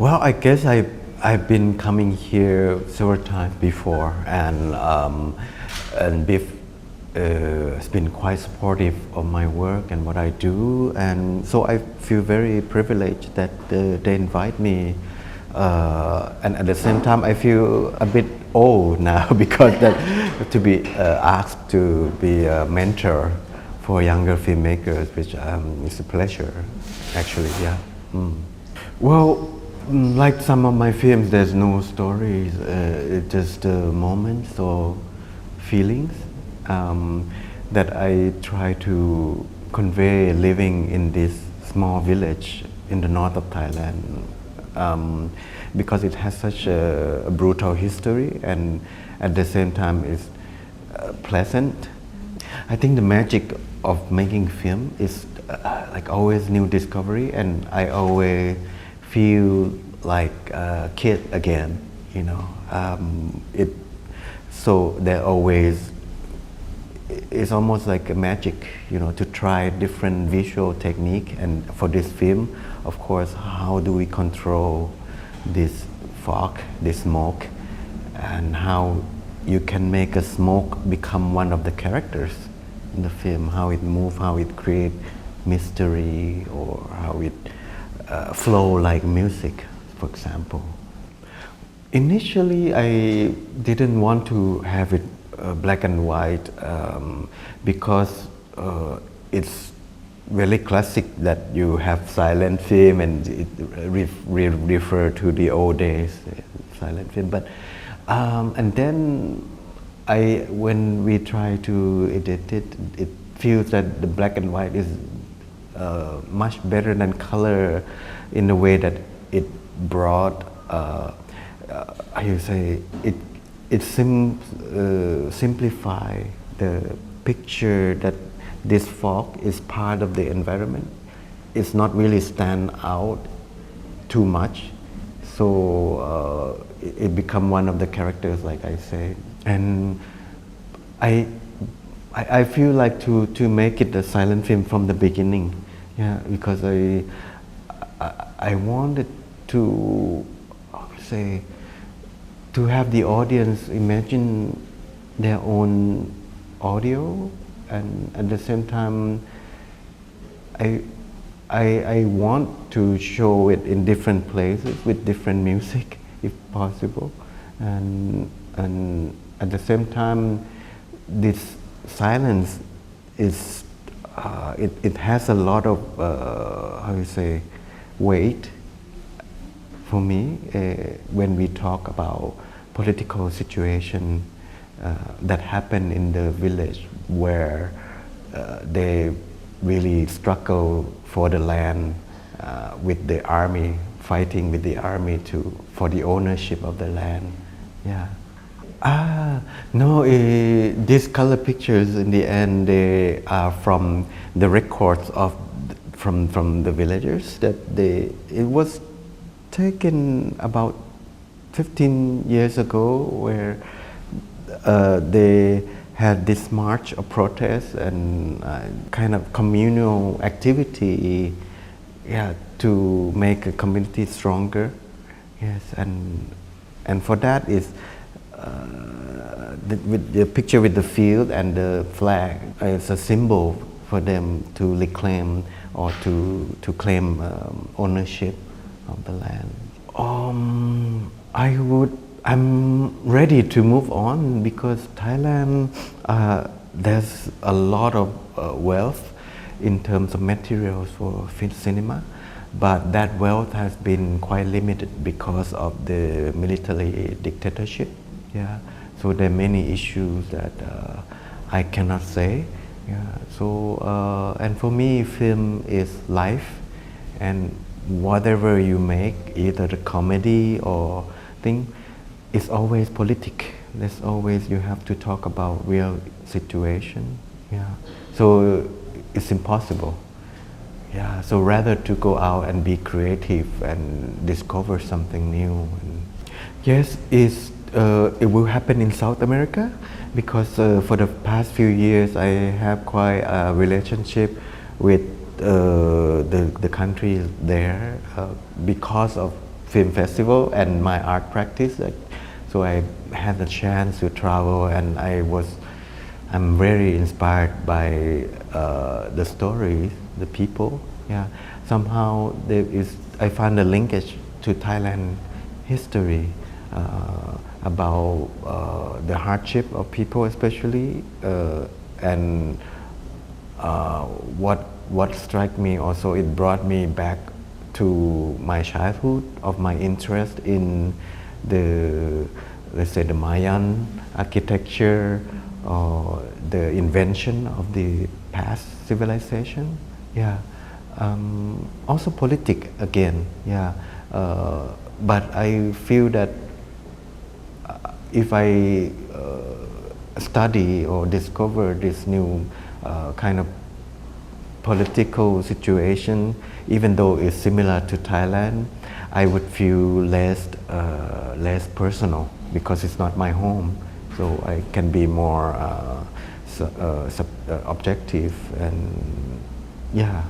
Well, I guess I've been coming here several times before, and BIFF has been quite supportive of my work and what I do, and so I feel very privileged that they invite me. And at the same time, I feel a bit old now because that to be asked to be a mentor for younger filmmakers, which is a pleasure, actually. Yeah. Well, like some of my films, there's no stories. It's just moments or feelings that I try to convey living in this small village in the north of Thailand. Because it has such a brutal history and at the same time is pleasant. I think the magic of making film is like always new discovery, and I always feel like a kid again, you know. So there always, it's almost like a magic, you know, to try different visual technique. And for this film, of course, how do we control this fog, this smoke, and how you can make a smoke become one of the characters in the film, how it moves, how it creates mystery, or how it flow like music, for example. Initially, I didn't want to have it black and white because it's very classic that you have silent film and it refer to the old days, silent film. But and then when we try to edit it, it feels that the black and white is much better than color in the way that it brought. How you say it simplify the picture that this fog is part of the environment. It's not really stand out too much, so it become one of the characters, like I say. And I feel like to make it a silent film from the beginning, yeah, because I wanted to say to have the audience imagine their own audio, and at the same time I want to show it in different places with different music if possible, and at the same time this silence is it has a lot of how you say weight for me when we talk about political situation that happen in the village where they really struggle for the land with the army, fighting with the army for the ownership of the land. Yeah. No, these color pictures in the end, they are from the records of from the villagers that it was taken about 15 years ago, where they had this march of protest and kind of communal activity, yeah, to make a community stronger. Yes, and for that is with the picture with the field and the flag. It's a symbol for them to reclaim or to claim ownership of the land. I'm ready to move on because Thailand, there's a lot of wealth in terms of materials for film cinema, but that wealth has been quite limited because of the military dictatorship. Yeah, so there are many issues that I cannot say. Yeah, so and for me, film is life, and whatever you make, either the comedy or thing, it's always politic. There's always, you have to talk about real situation. Yeah, so it's impossible. Yeah, so rather to go out and be creative and discover something new. Yes, it will happen in South America because for the past few years I have quite a relationship with the countries there because of film festival and my art practice. So I had the chance to travel, and I'm very inspired by the stories, the people. Yeah, somehow I found a linkage to Thailand history about the hardship of people, especially, and what struck me also, it brought me back to my childhood of my interest in the, let's say, the Mayan architecture or the invention of the past civilization. Yeah, also politic again. Yeah, but I feel that if I study or discover this new kind of political situation, even though it's similar to Thailand, I would feel less personal because it's not my home. So I can be more objective, and yeah.